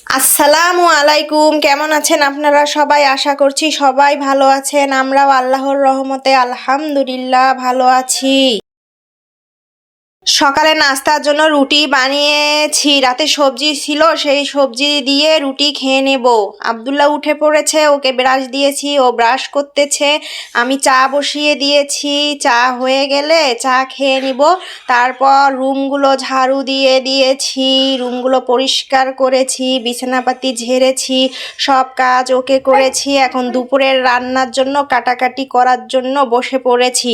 আসসালামু আলাইকুম। কেমন আছেন আপনারা সবাই? আশা করছি সবাই ভালো আছেন। আমরাও আল্লাহর রহমতে আলহামদুলিল্লাহ ভালো আছি। সকালে নাস্তার জন্য রুটি বানিয়েছি। রাতে সবজি ছিল, সেই সবজি দিয়ে রুটি খেয়ে নেব। আব্দুল্লাহ উঠে পড়েছে, ওকে ব্রাশ দিয়েছি, ও ব্রাশ করতেছে। আমি চা বসিয়ে দিয়েছি, চা হয়ে গেলে চা খেয়ে নিব। তারপর রুমগুলো ঝাড়ু দিয়ে দিয়েছি, রুমগুলো পরিষ্কার করেছি, বিছানাপাতি ঝেড়েছি, সব কাজ ওকে করেছি। এখন দুপুরের রান্নার জন্য কাটাকাটি করার জন্য বসে পড়েছি।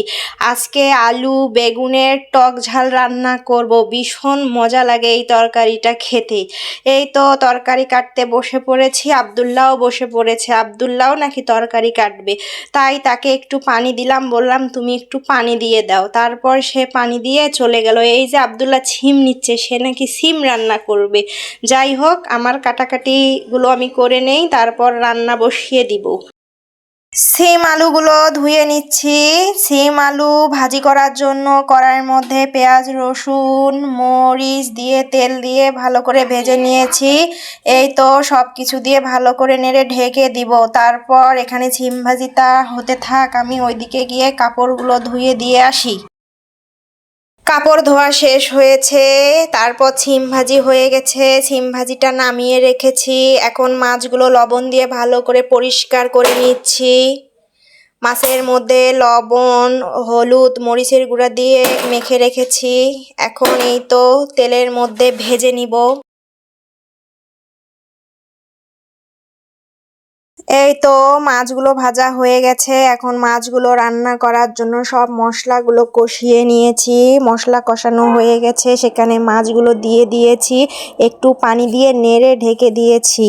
আজকে আলু বেগুনের টক ঝাল রান্না করব। ভীষণ মজা লাগে এই তরকারিটা খেতে। এই তো তরকারি কাটতে বসে পড়েছি, আব্দুল্লাহও বসে পড়েছে। আব্দুল্লাহও নাকি তরকারি কাটবে, তাই তাকে একটু পানি দিলাম, বললাম তুমি একটু পানি দিয়ে দাও। তারপর সে পানি দিয়ে চলে গেল। এই যে আব্দুল্লাহ ছিম নিচ্ছে, সে নাকি সিম রান্না করবে। যাই হোক, আমার কাটাকাটিগুলো আমি করে নেই, তারপর রান্না বসিয়ে দিব। সিম আলুগুলো ধুয়ে নিচ্ছি। সিম আলু ভাজি করার জন্য কড়াইয়ের মধ্যে পেঁয়াজ রসুন মরিচ দিয়ে তেল দিয়ে ভালো করে ভেজে নিয়েছি। এই তো সব কিছু দিয়ে ভালো করে নেড়ে ঢেকে দিব। তারপর এখানে সিম ভাজিটা হতে থাক, আমি ওইদিকে গিয়ে কাপড়গুলো ধুয়ে দিয়ে আসি। কাপড় ধোয়া শেষ হয়েছে, তারপর সিম ভাজি হয়ে গেছে, সিম ভাজিটা নামিয়ে রেখেছি। এখন মাছগুলো লবণ দিয়ে ভালো করে পরিষ্কার করে নিচ্ছি। মাছের মধ্যে লবণ হলুদ মরিচের গুঁড়া দিয়ে মেখে রেখেছি। এখন এই তো তেলের মধ্যে ভেজে নিব। এই তো মাছগুলো ভাজা হয়ে গেছে। এখন মাছগুলো রান্না করার জন্য সব মশলাগুলো কষিয়ে নিয়েছি। মশলা কষানো হয়ে গেছে, সেখানে মাছগুলো দিয়ে দিয়েছি, একটু পানি দিয়ে নেড়ে ঢেকে দিয়েছি।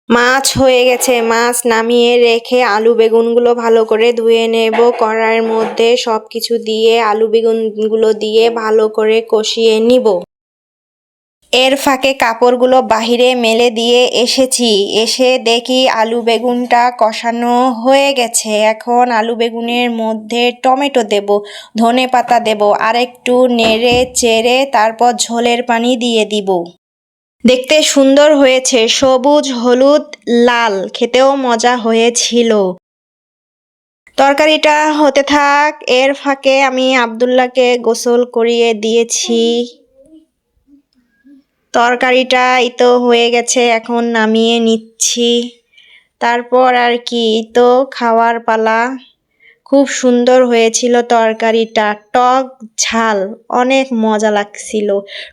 মাছ হয়ে গেছে, মাছ নামিয়ে রেখে আলু বেগুনগুলো ভালো করে ধুয়ে নেব। কড়াইয়ের মধ্যে সব কিছু দিয়ে আলু বেগুনগুলো দিয়ে ভালো করে কষিয়ে নিব। এর ফাঁকে কাপড়গুলো বাহিরে মেলে দিয়ে এসেছি। এসে দেখি আলু বেগুনটা কষানো হয়ে গেছে। এখন আলু বেগুনের মধ্যে টমেটো দেব, ধনেপাতা দেব, আর একটু নেড়ে চেড়ে তারপর ঝোলের পানি দিয়ে দিব। দেখতে সুন্দর হয়েছে, সবুজ হলুদ লাল, খেতেও মজা হয়েছিল। তরকারিটা হতে থাক, এর ফাঁকে আমি আব্দুল্লাহকে গোসল করিয়ে দিয়েছি। তরকারিটা এই তো হয়ে গেছে, এখন নামিয়ে নিচ্ছি। তারপর আর কি, তো খাওয়ার পালা। খুব সুন্দর হয়েছিল তরকারিটা, টক ঝাল, অনেক মজা লাগছিল।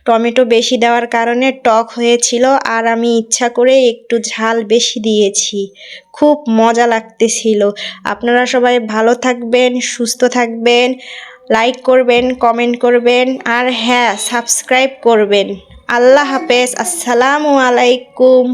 টমেটো বেশি দেওয়ার কারণে টক হয়েছিল, আর আমি ইচ্ছা করে একটু ঝাল বেশি দিয়েছি। খুব মজা লাগতেছিল। আপনারা সবাই ভালো থাকবেন, সুস্থ থাকবেন, লাইক করবেন, কমেন্ট করবেন, আর হ্যাঁ, সাবস্ক্রাইব করবেন। আল্লাহ হাফেজ। আসসালামু আলাইকুম।